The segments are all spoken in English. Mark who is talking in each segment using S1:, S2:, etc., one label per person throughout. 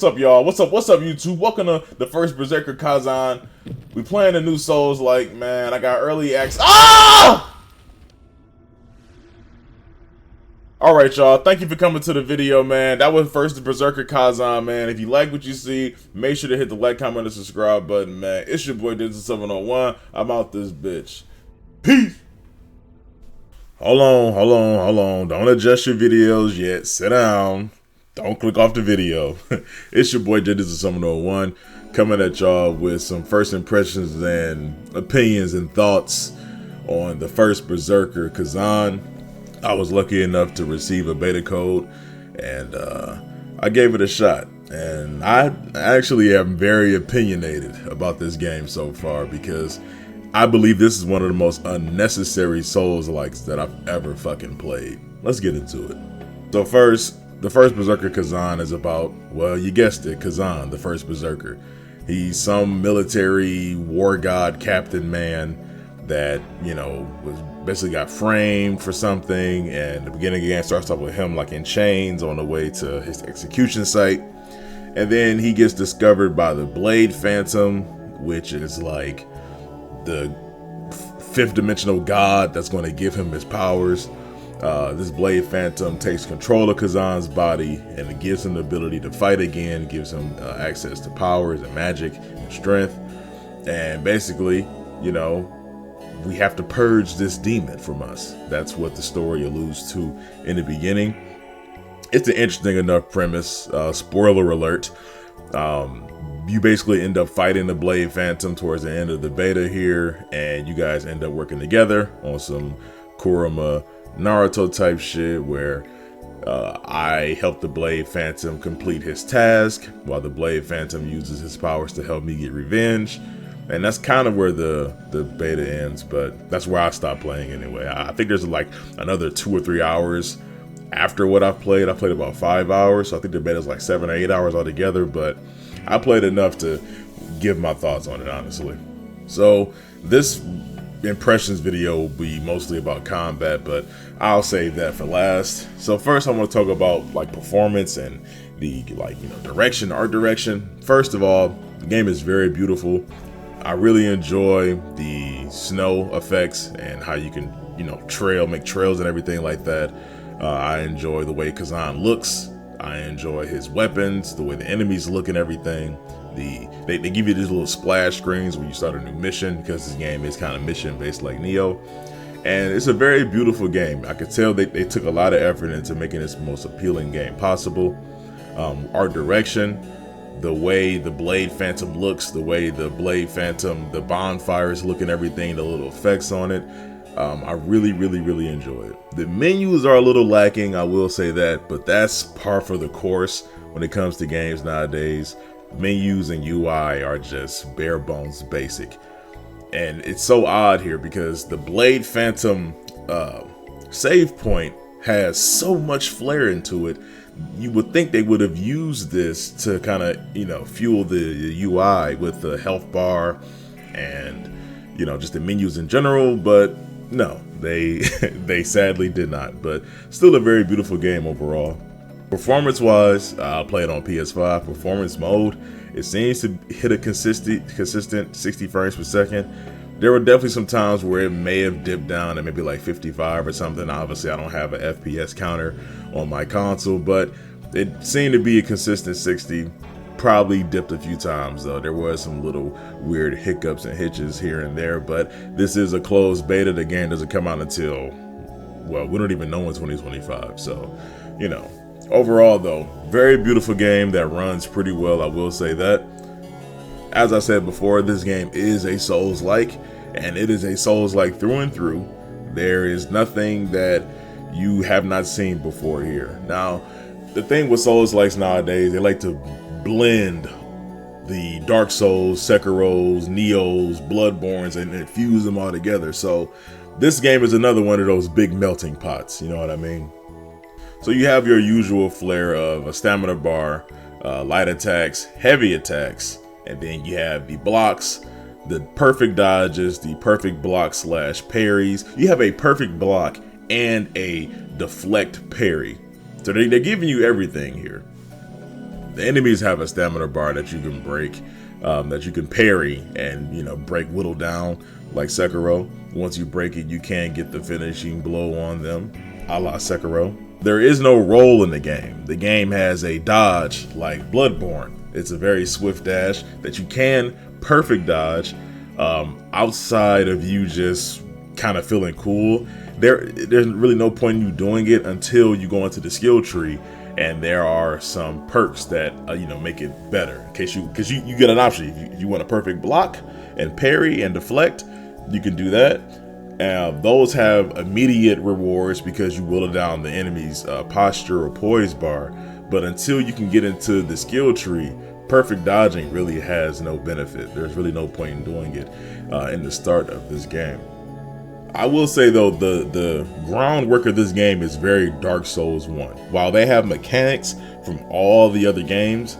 S1: What's up, y'all? What's up, YouTube? Welcome to the first Berserker Khazan. We playing the new Souls like, man, I got early access. Ah! Alright, y'all. Thank you for coming to the video, man. That was first the Berserker Khazan, man. If you like what you see, make sure to hit the like, comment, and subscribe button, man. It's your boy Digital701. I'm out this bitch. Peace! Hold on. Don't adjust your videos yet. Sit down. Don't click off the video. It's your boy Digital701 coming at y'all with some first impressions and opinions and thoughts on the first Berserker Khazan. I was lucky enough to receive a beta code and I gave it a shot. And I actually am very opinionated about this game so far because I believe this is one of the most unnecessary Souls-likes that I've ever fucking played. Let's get into it. So first, the first Berserker Khazan is about, well, you guessed it, Khazan, the first Berserker. He's some military war god captain man that, you know, was basically got framed for something, and the beginning again starts off with him like in chains on the way to his execution site. And then he gets discovered by the Blade Phantom, which is like the fifth dimensional god that's going to give him his powers. This Blade Phantom takes control of Khazan's body and it gives him the ability to fight again, gives him access to powers and magic and strength. And basically, you know, we have to purge this demon from us. That's what the story alludes to in the beginning. It's an interesting enough premise. Spoiler alert. You basically end up fighting the Blade Phantom towards the end of the beta here, and you guys end up working together on some Kurama Naruto type shit where I help the Blade Phantom complete his task while the Blade Phantom uses his powers to help me get revenge. And that's kind of where the beta ends, but that's where I stopped playing anyway. I think there's like another 2 or 3 hours after what I've played. I played about 5 hours, so I think the beta is like 7 or 8 hours altogether, but I played enough to give my thoughts on it, honestly. So this impressions video will be mostly about combat, but I'll save that for last. So first I want to talk about like performance and the direction, art direction. First of all, the game is very beautiful. I really enjoy the snow effects and how you can, make trails and everything like that. I enjoy the way Khazan looks. I enjoy his weapons, the way the enemies look and everything. They give you these little splash screens when you start a new mission because this game is kind of mission based like Neo. And it's a very beautiful game. I could tell they took a lot of effort into making this the most appealing game possible. Art direction, the way the Blade Phantom looks, the way the Blade Phantom, the bonfires look and everything, the little effects on it. I really enjoy it. The menus are a little lacking, I will say that, but that's par for the course when it comes to games nowadays. Menus and UI are just bare bones basic. And it's so odd here because the Blade Phantom save point has so much flair into it. You would think they would have used this to kind of, fuel the UI with the health bar and, just the menus in general, but no, they sadly did not. But still a very beautiful game overall. Performance-wise, I'll play it on PS5. Performance mode, it seems to hit a consistent 60 frames per second. There were definitely some times where it may have dipped down to maybe like 55 or something. Obviously, I don't have an FPS counter on my console, but it seemed to be a consistent 60. Probably dipped a few times though. There was some little weird hiccups and hitches here and there, but this is a closed beta. The game doesn't come out until, well, we don't even know in 2025. So, overall though, very beautiful game that runs pretty well, I will say that. As I said before, this game is a Souls-like, and it is a Souls-like through and through. There is nothing that you have not seen before here. Now, the thing with Souls-likes nowadays, they like to blend the Dark Souls, Sekiros, Neos, Bloodborns, and fuse them all together. So this game is another one of those big melting pots, you know what I mean? So you have your usual flair of a stamina bar, light attacks, heavy attacks, and then you have the blocks, the perfect dodges, the perfect block / parries. You have a perfect block and a deflect parry. So they're giving you everything here. The enemies have a stamina bar that you can break, that you can parry and, you know, break, whittle down like Sekiro. Once you break it, you can get the finishing blow on them, a la Sekiro. There is no roll in the game. The game has a dodge like Bloodborne. It's a very swift dash that you can perfect dodge, outside of you just kind of feeling cool. There's really no point in you doing it until you go into the skill tree, and there are some perks that you know, make it better. In case because you get an option. If you want a perfect block and parry and deflect, you can do that. Those have immediate rewards because you whittle down the enemy's posture or poise bar. But until you can get into the skill tree, perfect dodging really has no benefit. There's really no point in doing it in the start of this game. I will say though, the groundwork of this game is very Dark Souls 1. While they have mechanics from all the other games,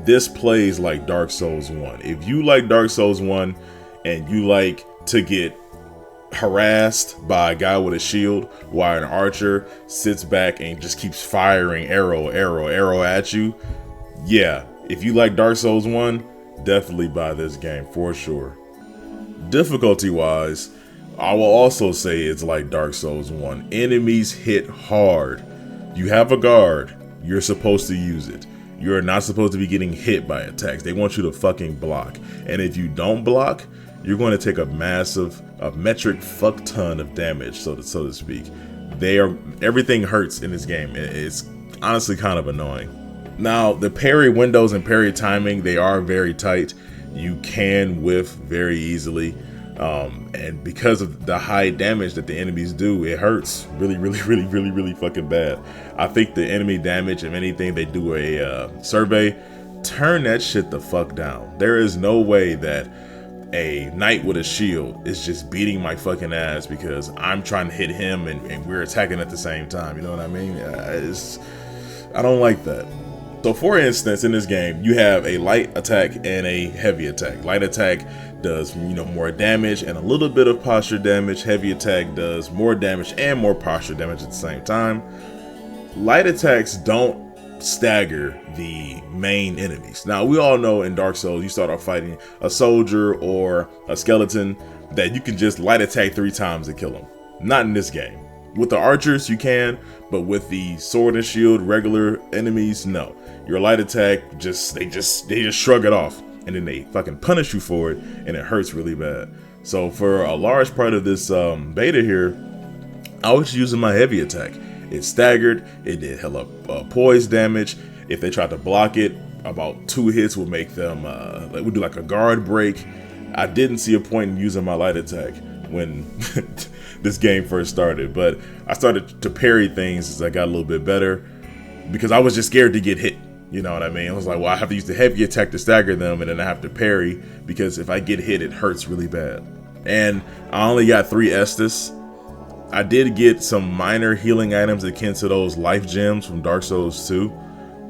S1: this plays like Dark Souls 1. If you like Dark Souls 1 and you like to get harassed by a guy with a shield while an archer sits back and just keeps firing arrow at you, yeah, if you like Dark Souls 1, definitely buy this game for sure. Difficulty wise, I will also say it's like Dark Souls 1. Enemies hit hard. You have a guard, you're supposed to use it. You're not supposed to be getting hit by attacks. They want you to fucking block. And if you don't block, you're going to take a metric fuck ton of damage, so to speak. Everything hurts in this game. It's honestly kind of annoying. Now, the parry windows and parry timing, they are very tight. You can whiff very easily. And because of the high damage that the enemies do, it hurts really fucking bad. I think the enemy damage, if anything, they do a survey, turn that shit the fuck down. There is no way that a knight with a shield is just beating my fucking ass because I'm trying to hit him and we're attacking at the same time. You know what I mean? I don't like that. So for instance, in this game, you have a light attack and a heavy attack. Light attack does, you know, more damage and a little bit of posture damage. Heavy attack does more damage and more posture damage at the same time. Light attacks don't stagger the main enemies. Now, we all know in Dark Souls, you start off fighting a soldier or a skeleton that you can just light attack 3 times to kill them. Not in this game. With the archers, you can, but with the sword and shield regular enemies, no. Your light attack, they just shrug it off, and then they fucking punish you for it, and it hurts really bad. So for a large part of this beta here, I was using my heavy attack. It staggered, it did hella poise damage. If they tried to block it, about 2 hits would make them, would do like a guard break. I didn't see a point in using my light attack when this game first started, but I started to parry things as I got a little bit better because I was just scared to get hit. You know what I mean? I was like, well, I have to use the heavy attack to stagger them, and then I have to parry because if I get hit, it hurts really bad. And I only got 3 Estus. I did get some minor healing items akin to those life gems from Dark Souls 2,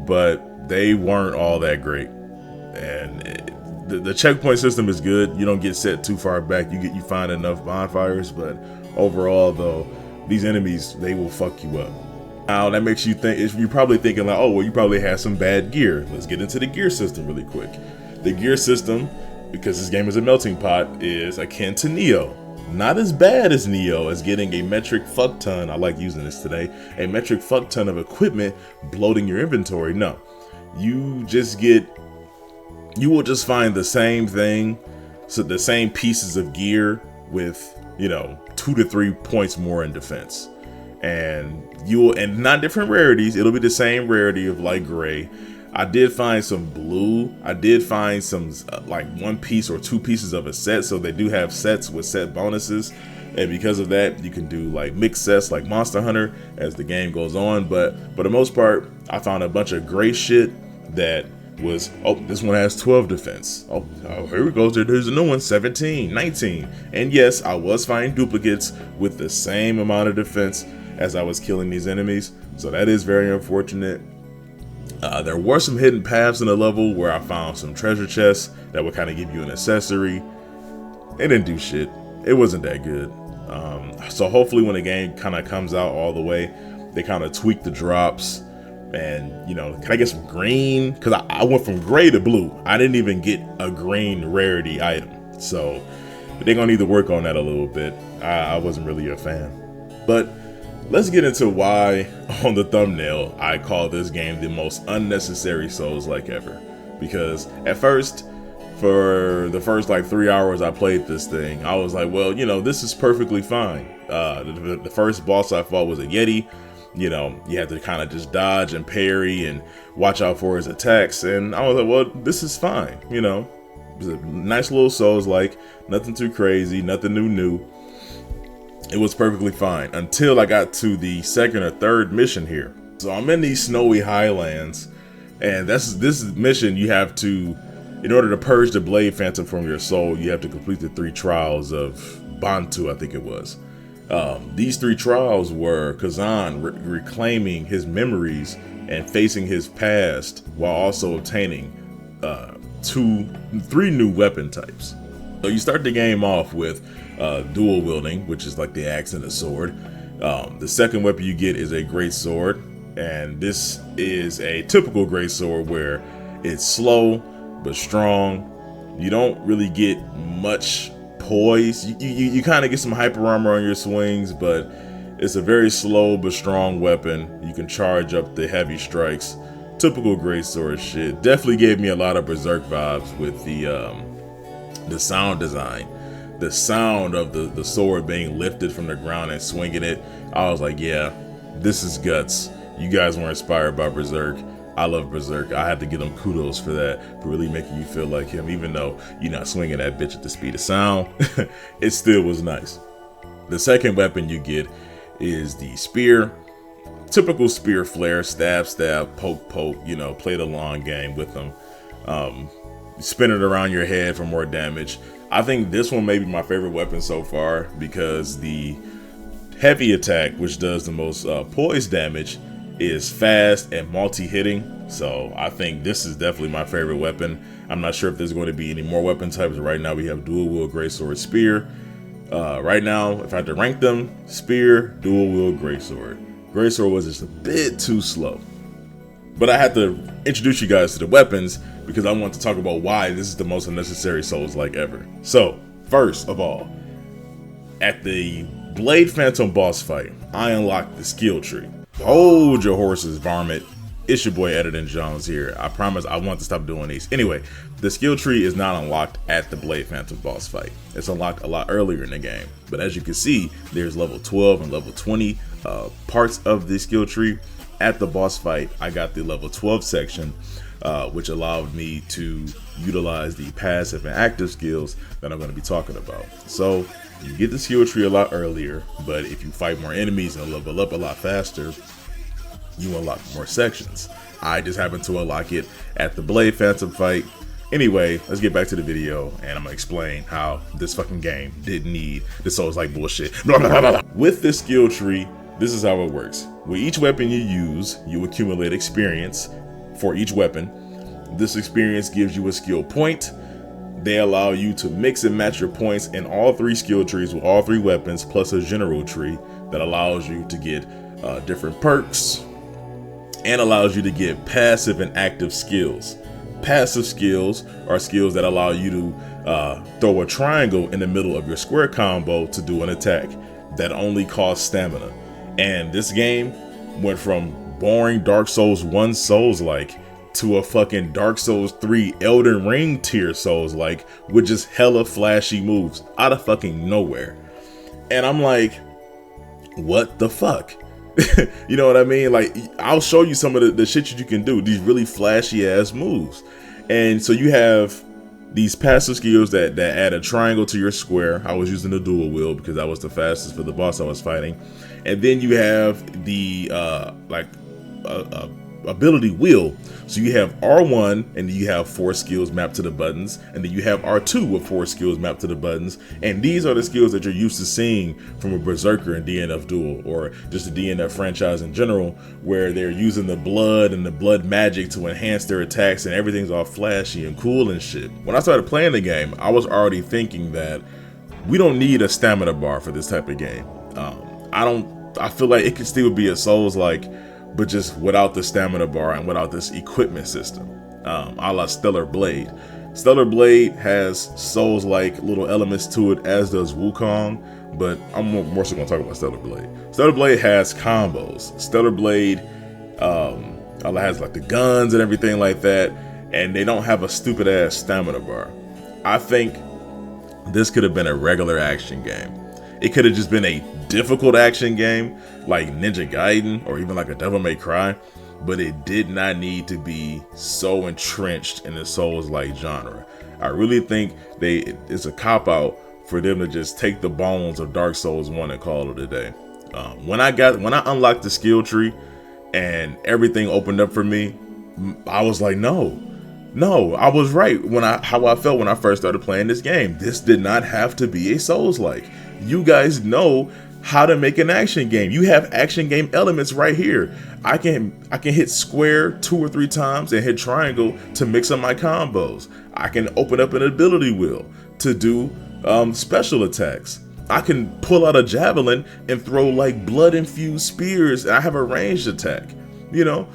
S1: but they weren't all that great. And the checkpoint system is good. You don't get set too far back. You find enough bonfires, but overall though, these enemies, they will fuck you up. Now that makes you think, you're probably thinking like, oh, well, you probably had some bad gear. Let's get into the gear system really quick. The gear system, because this game is a melting pot, is akin to Neo. Not as bad as Neo as getting a metric fuck ton, I like using this today, a metric fuck ton of equipment bloating your inventory. No, you will just find the same thing, so the same pieces of gear with, you know, 2 to 3 points more in defense. And not different rarities, it'll be the same rarity of light gray. I did find some blue. I did find some like 1 piece or 2 pieces of a set. So they do have sets with set bonuses. And because of that, you can do like mixed sets like Monster Hunter as the game goes on. But for the most part, I found a bunch of gray shit that was, oh, this one has 12 defense. Oh, here we go. There's a new one, 17, 19. And yes, I was finding duplicates with the same amount of defense as I was killing these enemies. So that is very unfortunate. There were some hidden paths in the level where I found some treasure chests that would kind of give you an accessory. It didn't do shit. It wasn't that good. So hopefully when the game kind of comes out all the way, they kind of tweak the drops And, you know, can I get some green? Because I went from gray to blue. I didn't even get a green rarity item. So they're going to need to work on that a little bit. I wasn't really a fan. But let's get into why on the thumbnail I call this game the most unnecessary Souls-like ever. Because at first, for the first like 3 hours I played this thing, I was like, well, you know, this is perfectly fine. The first boss I fought was a Yeti. You know, you had to kind of just dodge and parry and watch out for his attacks. And I was like, well, this is fine. You know, it was a nice little Souls-like, nothing too crazy, nothing new. It was perfectly fine until I got to the second or third mission here. So I'm in these snowy highlands, and this mission you have to, in order to purge the Blade Phantom from your soul, you have to complete the 3 trials of Bantu, I think it was. These 3 trials were Khazan reclaiming his memories and facing his past while also obtaining 3 new weapon types. So you start the game off with dual wielding, which is like the axe and the sword. The second weapon you get is a great sword, and this is a typical great sword where it's slow but strong. You don't really get much poise. You kind of get some hyper armor on your swings, but it's a very slow but strong weapon. You can charge up the heavy strikes. Typical great sword shit. Definitely gave me a lot of Berserk vibes with the sound design. The sound of the sword being lifted from the ground and swinging it. I was like, yeah, this is guts. You guys were inspired by Berserk. I love Berserk. I have to give them kudos for that, for really making you feel like him, even though you're not swinging that bitch at the speed of sound. It still was nice. The second weapon you get is the spear. Typical spear flare, stab, poke, you know, play the long game with them. Spin it around your head for more damage. I think this one may be my favorite weapon so far because the heavy attack, which does the most poise damage, is fast and multi-hitting. So I think this is definitely my favorite weapon. I'm not sure if there's going to be any more weapon types. Right now we have dual wield, greatsword, spear. Right now, if I had to rank them, spear, dual wield, greatsword. Greatsword was just a bit too slow. But I had to introduce you guys to the weapons because I want to talk about why this is the most unnecessary Souls-like ever. So, first of all, at the Blade Phantom boss fight, I unlocked the skill tree. Hold your horses, varmint. It's your boy Editing Jones here. I promise I want to stop doing these. Anyway, the skill tree is not unlocked at the Blade Phantom boss fight. It's unlocked a lot earlier in the game. But as you can see, there's level 12 and level 20 parts of the skill tree. At the boss fight, I got the level 12 section, which allowed me to utilize the passive and active skills that I'm going to be talking about. So you get the skill tree a lot earlier, but if you fight more enemies and level up a lot faster, you unlock more sections. I just happened to unlock it at the Blade Phantom fight. Anyway, let's get back to the video and I'm gonna explain how this fucking game didn't need the Souls-like bullshit. With this skill tree, this is how it works. With each weapon you use, you accumulate experience for each weapon. This experience gives you a skill point. They allow you to mix and match your points in all 3 skill trees with all 3 weapons, plus a general tree that allows you to get different perks and allows you to get passive and active skills. Passive skills are skills that allow you to throw a triangle in the middle of your square combo to do an attack that only costs stamina. And this game went from boring Dark Souls 1 Souls-like to a fucking Dark Souls 3 Elden Ring tier Souls-like with just hella flashy moves out of fucking nowhere. And I'm like, what the fuck? You know what I mean? Like, I'll show you some of the shit that you can do, these really flashy ass moves. And so you have these passive skills that add a triangle to your square. I was using the dual wield because that was the fastest for the boss I was fighting. And then you have the ability wheel. So you have R1 and then you have 4 skills mapped to the buttons, and then you have R2 with 4 skills mapped to the buttons. And these are the skills that you're used to seeing from a Berserker in DNF Duel, or just the DNF franchise in general, where they're using the blood and the blood magic to enhance their attacks and everything's all flashy and cool and shit. When I started playing the game, I was already thinking that we don't need a stamina bar for this type of game. I feel like it could still be a Souls-like, but just without the stamina bar and without this equipment system, a la Stellar Blade. Stellar Blade has Souls-like little elements to it, as does Wukong, but I'm more so going to talk about Stellar Blade. Stellar Blade has combos. Stellar Blade has like the guns and everything like that, and they don't have a stupid ass stamina bar. I think this could have been a regular action game. It could have just been a difficult action game like Ninja Gaiden or even like a Devil May Cry, but it did not need to be so entrenched in the Souls-like genre. I really think it's a cop-out for them to just take the bones of Dark Souls 1 and call it a day. When I unlocked the skill tree and everything opened up for me, I was like, no, I was right how I felt when I first started playing this game. This did not have to be a Souls-like. You guys know how to make an action game. You have action game elements right here. I can hit square 2 or 3 times and hit triangle to mix up my combos. I can open up an ability wheel to do special attacks. I can pull out a javelin and throw like blood infused spears, and I have a ranged attack. You know,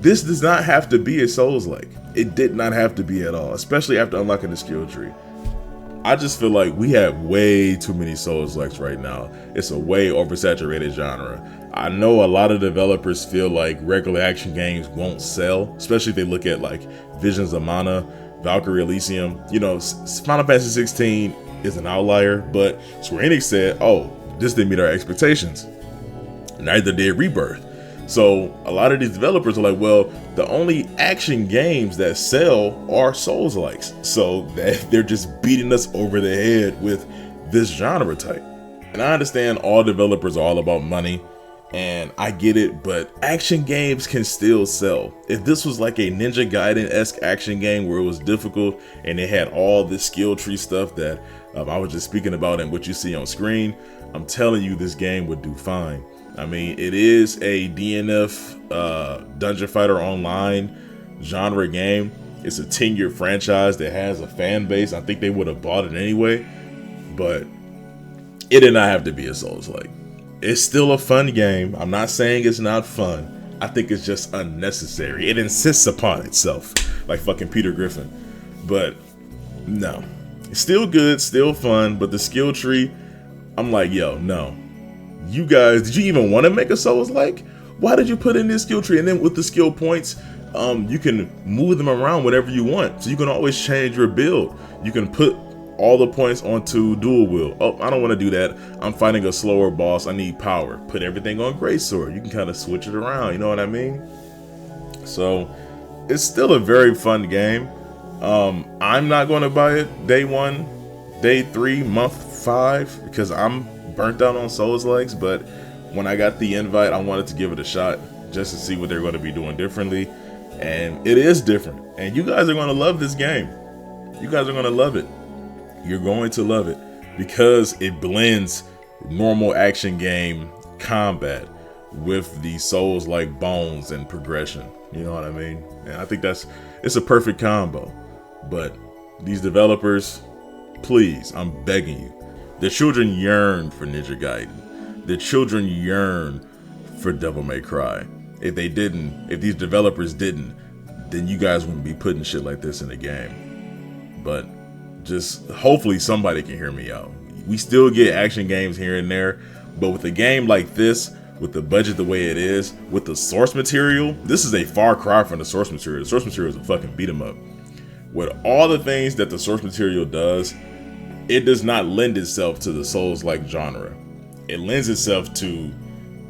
S1: this does not have to be a Souls-like. It did not have to be at all, especially after unlocking the skill tree. I just feel like we have way too many Souls-likes right now. It's a way oversaturated genre. I know a lot of developers feel like regular action games won't sell, especially if they look at like Visions of Mana, Valkyrie Elysium. You know, Final Fantasy 16 is an outlier, but Square Enix said, oh, this didn't meet our expectations. Neither did Rebirth. So a lot of these developers are like, well, the only action games that sell are Souls-likes. So they're just beating us over the head with this genre type. And I understand all developers are all about money, and I get it, but action games can still sell. If this was like a Ninja Gaiden-esque action game where it was difficult and it had all this skill tree stuff that I was just speaking about and what you see on screen, I'm telling you this game would do fine. I mean, it is a DNF Dungeon Fighter Online genre game. It's a 10-year franchise that has a fan base. I think they would have bought it anyway, but it did not have to be a Souls-like. It's still a fun game. I'm not saying it's not fun. I think it's just unnecessary. It insists upon itself, like fucking Peter Griffin. But no, it's still good, still fun, but the skill tree, I'm like, yo, no. You guys, did you even want to make a Souls-like? Why did you put in this skill tree? And then with the skill points, you can move them around whenever you want. So you can always change your build. You can put all the points onto dual wield. Oh, I don't want to do that. I'm fighting a slower boss. I need power. Put everything on greatsword. You can kind of switch it around. You know what I mean? So it's still a very fun game. I'm not going to buy it day 1, day 3, month 5 because I'm burnt out on Souls-likes, but when I got the invite, I wanted to give it a shot just to see what they're going to be doing differently, and it is different, and you guys are going to love this game. You guys are going to love it. You're going to love it because it blends normal action game combat with the Souls-like bones and progression. You know what I mean? And I think it's a perfect combo. But these developers, please, I'm begging you. The children yearn for Ninja Gaiden. The children yearn for Devil May Cry. If these developers didn't, then you guys wouldn't be putting shit like this in the game. But just hopefully somebody can hear me out. We still get action games here and there, but with a game like this, with the budget the way it is, with the source material, this is a far cry from the source material. The source material is a fucking beat 'em up. With all the things that the source material does, it does not lend itself to the Souls-like genre. It lends itself to,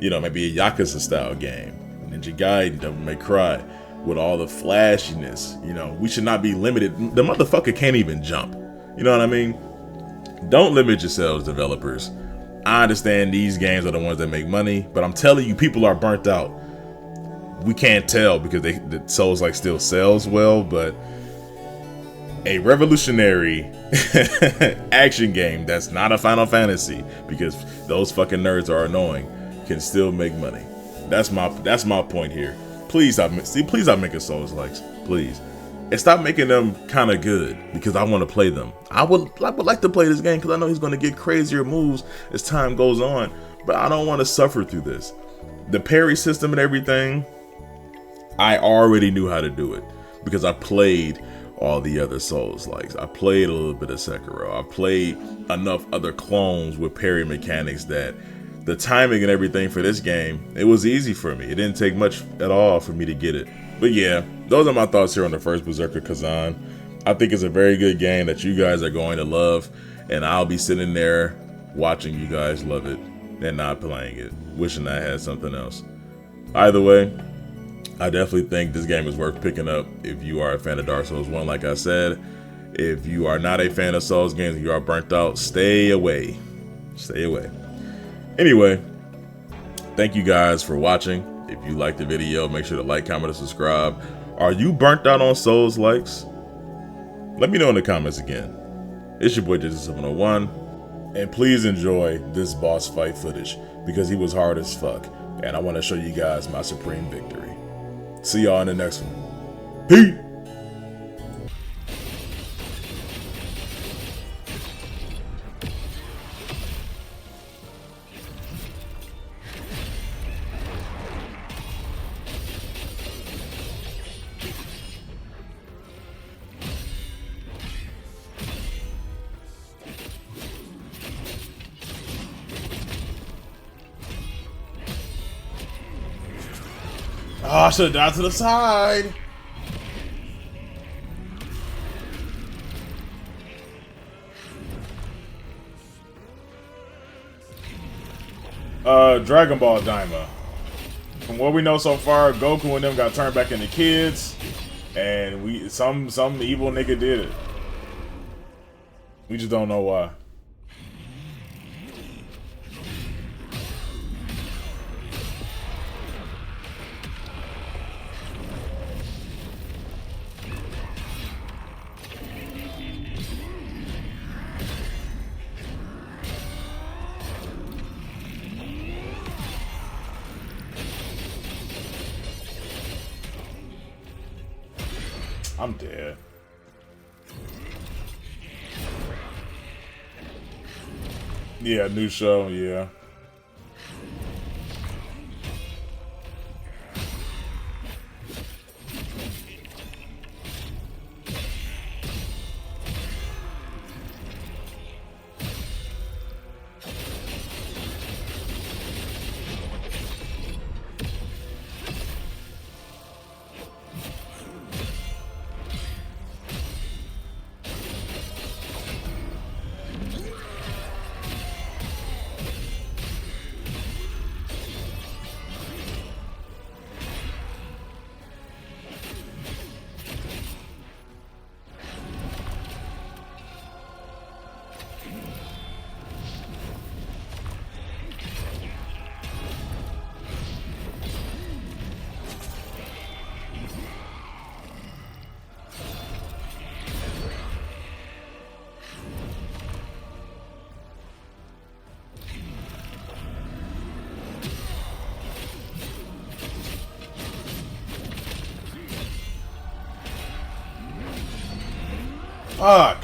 S1: you know, maybe a Yakuza style game, Ninja Gaiden, Devil May Cry, with all the flashiness. You know, we should not be limited. The motherfucker can't even jump. You know what I mean? Don't limit yourselves, developers. I understand these games are the ones that make money, but I'm telling you, people are burnt out. We can't tell because the Souls-like still sells well, but a revolutionary action game that's not a Final Fantasy, because those fucking nerds are annoying, can still make money. That's my point here. Please stop making Souls-likes, please, and stop making them kind of good because I want to play them. I would like to play this game because I know he's going to get crazier moves as time goes on, but I don't want to suffer through this. The parry system and everything, I already knew how to do it because I played all the other Souls-likes. I played a little bit of Sekiro. I played enough other clones with parry mechanics that the timing and everything for this game, it was easy for me. It didn't take much at all for me to get it. But yeah, those are my thoughts here on the first Berserker Khazan. I think it's a very good game that you guys are going to love, and I'll be sitting there watching you guys love it and not playing it, wishing I had something else. Either way, I definitely think this game is worth picking up if you are a fan of Dark Souls 1, like I said. If you are not a fan of Souls games and you are burnt out, stay away. Stay away. Anyway, thank you guys for watching. If you liked the video, make sure to like, comment, and subscribe. Are you burnt out on Souls likes? Let me know in the comments again. It's your boy Digit701, and please enjoy this boss fight footage because he was hard as fuck, and I want to show you guys my supreme victory. See y'all in the next one. Peace! Oh, I should have died to the side. Dragon Ball Daima. From what we know so far, Goku and them got turned back into kids, and some evil nigga did it. We just don't know why. I'm dead. Yeah, new show, yeah. Fuck.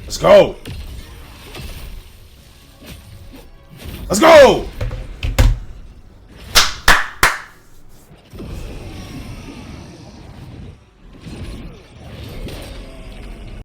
S1: Let's go. Let's go.